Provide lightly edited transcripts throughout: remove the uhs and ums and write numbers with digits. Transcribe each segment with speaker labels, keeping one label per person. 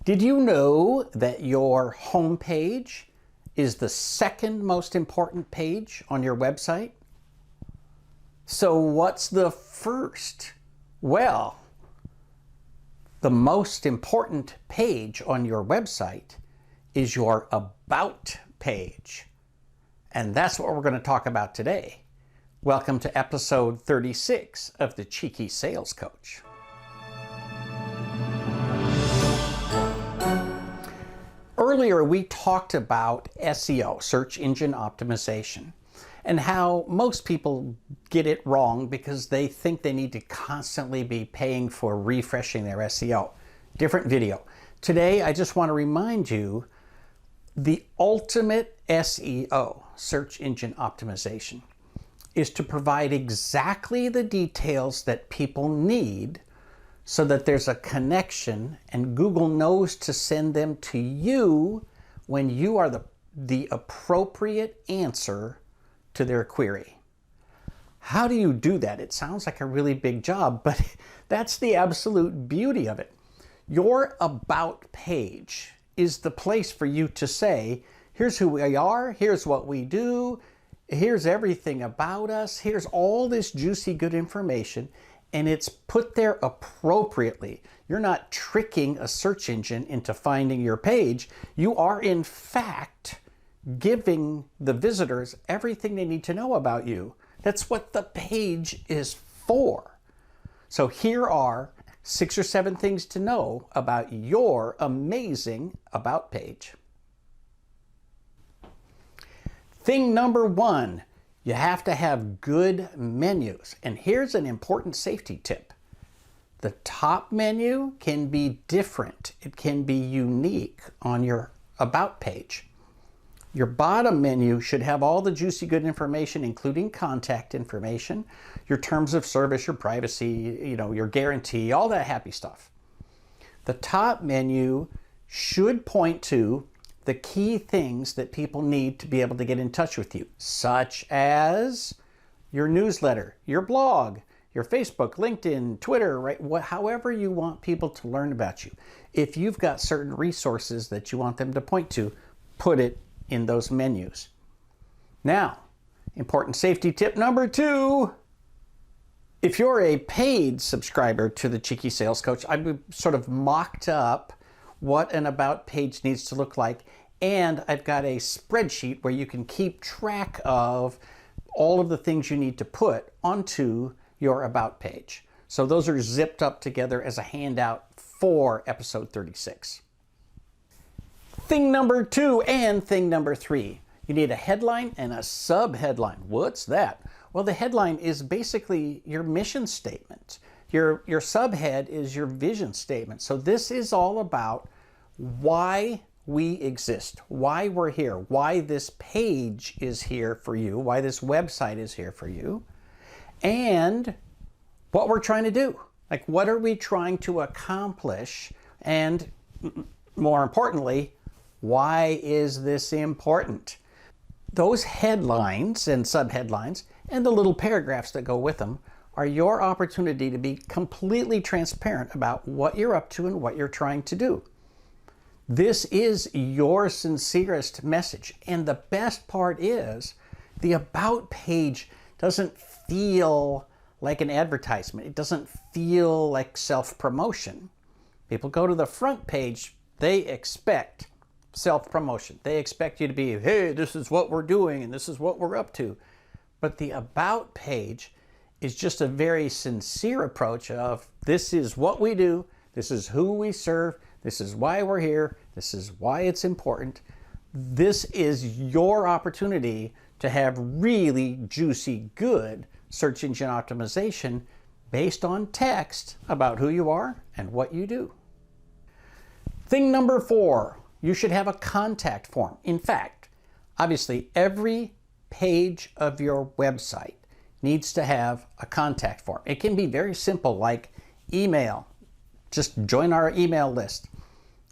Speaker 1: Did you know that your home page is the second most important page on your website? So what's the first? Well, the most important page on your website is your About page. And that's what we're going to talk about today. Welcome to episode 36 of the Cheeky Sales Coach. Earlier, we talked about SEO, search engine optimization, and how most people get it wrong because they think they need to constantly be paying for refreshing their SEO. Different video. Today, I just want to remind you the ultimate SEO, search engine optimization, is to provide exactly the details that people need so that there's a connection and Google knows to send them to you when you are the appropriate answer to their query. How do you do that? It sounds like a really big job, but that's the absolute beauty of it. Your About page is the place for you to say, here's who we are, here's what we do, here's everything about us, here's all this juicy good information, and it's put there appropriately. You're not tricking a search engine into finding your page. You are, in fact, giving the visitors everything they need to know about you. That's what the page is for. So here are 6 or 7 things to know about your amazing About page. Thing number 1. You have to have good menus. And here's an important safety tip. The top menu can be different. It can be unique on your About page. Your bottom menu should have all the juicy good information, including contact information, your terms of service, your privacy, your guarantee, all that happy stuff. The top menu should point to the key things that people need to be able to get in touch with you, such as your newsletter, your blog, your Facebook, LinkedIn, Twitter, right? However you want people to learn about you. If you've got certain resources that you want them to point to, put it in those menus. Now, important safety tip number 2. If you're a paid subscriber to the Cheeky Sales Coach, I've sort of mocked up what an About page needs to look like, and I've got a spreadsheet where you can keep track of all of the things you need to put onto your About page. So those are zipped up together as a handout for episode 36. Thing number 2 and thing number 3. You need a headline and a sub-headline. What's that? Well, the headline is basically your mission statement. Your subhead is your vision statement. So this is all about why we exist, why we're here, why this page is here for you, why this website is here for you, and what we're trying to do. Like, what are we trying to accomplish? And more importantly, why is this important? Those headlines and subheadlines and the little paragraphs that go with them are your opportunity to be completely transparent about what you're up to and what you're trying to do. This is your sincerest message. And the best part is the About page doesn't feel like an advertisement. It doesn't feel like self-promotion. People go to the front page, they expect self-promotion. They expect you to be, hey, this is what we're doing and this is what we're up to. But the About page is just a very sincere approach of, this is what we do, this is who we serve, this is why we're here, this is why it's important. This is your opportunity to have really juicy, good search engine optimization based on text about who you are and what you do. Thing number 4, you should have a contact form. In fact, obviously, every page of your website needs to have a contact form. It can be very simple, like email. Just join our email list.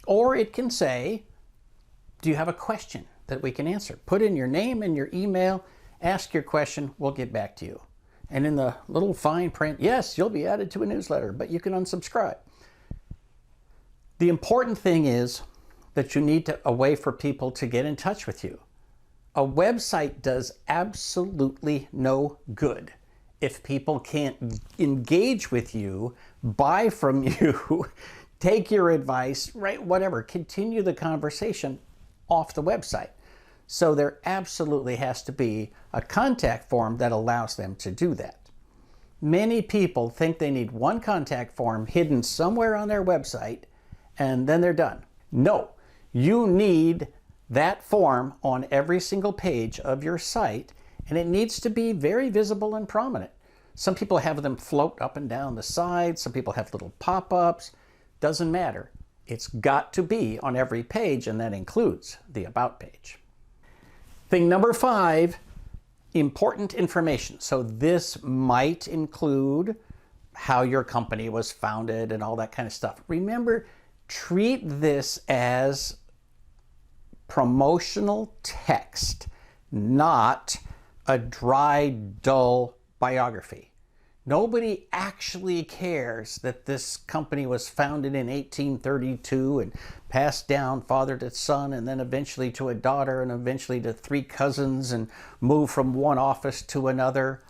Speaker 1: Or it can say, do you have a question that we can answer? Put in your name and your email, ask your question, we'll get back to you. And in the little fine print, yes, you'll be added to a newsletter, but you can unsubscribe. The important thing is that you need a way for people to get in touch with you. A website does absolutely no good if people can't engage with you, buy from you, take your advice, right, whatever, continue the conversation off the website. So there absolutely has to be a contact form that allows them to do that. Many people think they need one contact form hidden somewhere on their website and then they're done. No, you need that form on every single page of your site, and it needs to be very visible and prominent. Some people have them float up and down the side. Some people have little pop-ups. Doesn't matter. It's got to be on every page, and that includes the About page. Thing number 5, important information. So this might include how your company was founded and all that kind of stuff. Remember, treat this as promotional text, not a dry, dull biography. Nobody actually cares that this company was founded in 1832 and passed down father to son and then eventually to a daughter and eventually to 3 cousins and moved from one office to another.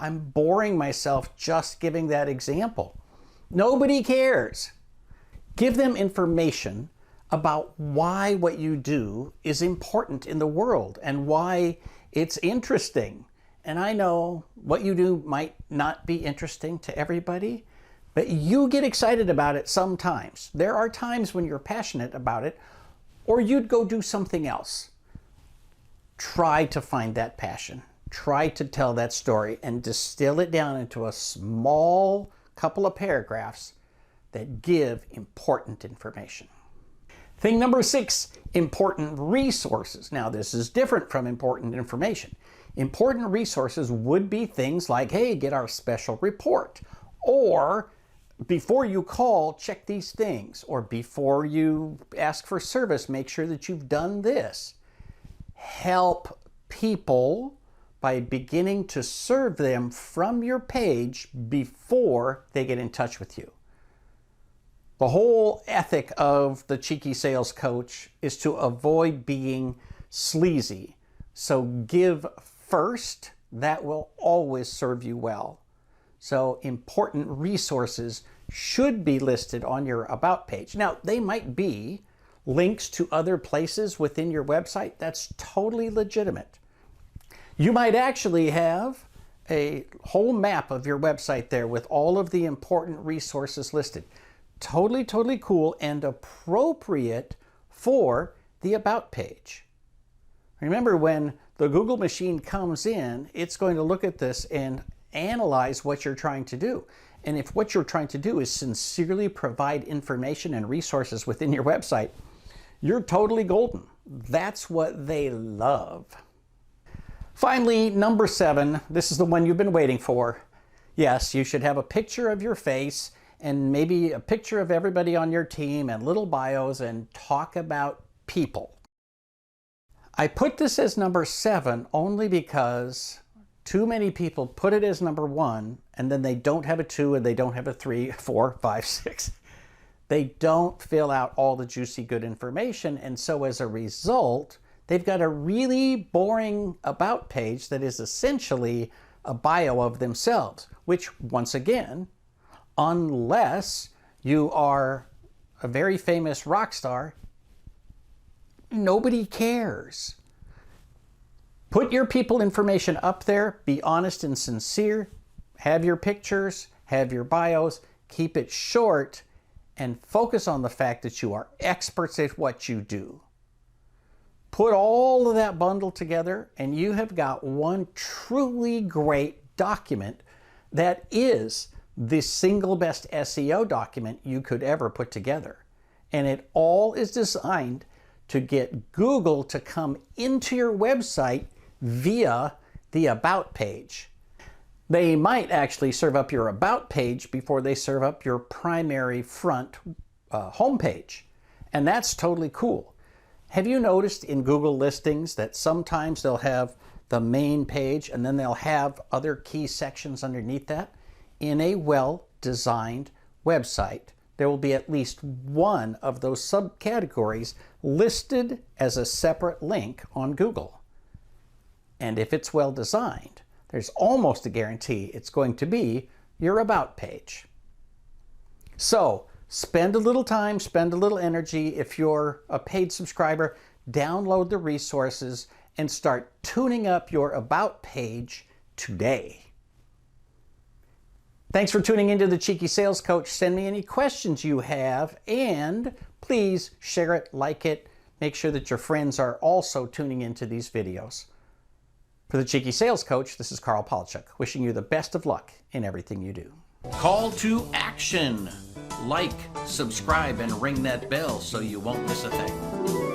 Speaker 1: I'm boring myself just giving that example. Nobody cares. Give them information about why what you do is important in the world and why it's interesting. And I know what you do might not be interesting to everybody, but you get excited about it sometimes. There are times when you're passionate about it, or you'd go do something else. Try to find that passion. Try to tell that story and distill it down into a small couple of paragraphs that give important information. Thing number 6, important resources. Now, this is different from important information. Important resources would be things like, hey, get our special report, or before you call, check these things, or before you ask for service, make sure that you've done this. Help people by beginning to serve them from your page before they get in touch with you. The whole ethic of the cheeky sales coach is to avoid being sleazy. So give first. That will always serve you well. So important resources should be listed on your About page. Now, they might be links to other places within your website. That's totally legitimate. You might actually have a whole map of your website there with all of the important resources listed. Totally, totally cool and appropriate for the About page. Remember, when the Google machine comes in, it's going to look at this and analyze what you're trying to do. And if what you're trying to do is sincerely provide information and resources within your website, you're totally golden. That's what they love. Finally, number 7, this is the one you've been waiting for. Yes, you should have a picture of your face and maybe a picture of everybody on your team and little bios and talk about people. I put this as number 7 only because too many people put it as number 1 and then they don't have a 2 and they don't have a 3, 4, 5, 6. They don't fill out all the juicy good information, and so as a result, they've got a really boring About page that is essentially a bio of themselves, which once again, unless you are a very famous rock star, nobody cares. Put your people information up there, be honest and sincere, have your pictures, have your bios, keep it short, and focus on the fact that you are experts at what you do. Put all of that bundle together and you have got one truly great document that is the single best SEO document you could ever put together. And it all is designed to get Google to come into your website via the About page. They might actually serve up your About page before they serve up your primary front home page. And that's totally cool. Have you noticed in Google listings that sometimes they'll have the main page and then they'll have other key sections underneath that? In a well-designed website, there will be at least one of those subcategories listed as a separate link on Google. And if it's well designed, there's almost a guarantee it's going to be your About page. So spend a little time, spend a little energy. If you're a paid subscriber, download the resources and start tuning up your About page today. Thanks for tuning into the Cheeky Sales Coach. Send me any questions you have, and please share it, like it. Make sure that your friends are also tuning into these videos. For the Cheeky Sales Coach, this is Karl Palachuk, wishing you the best of luck in everything you do. Call to action. Like, subscribe, and ring that bell so you won't miss a thing.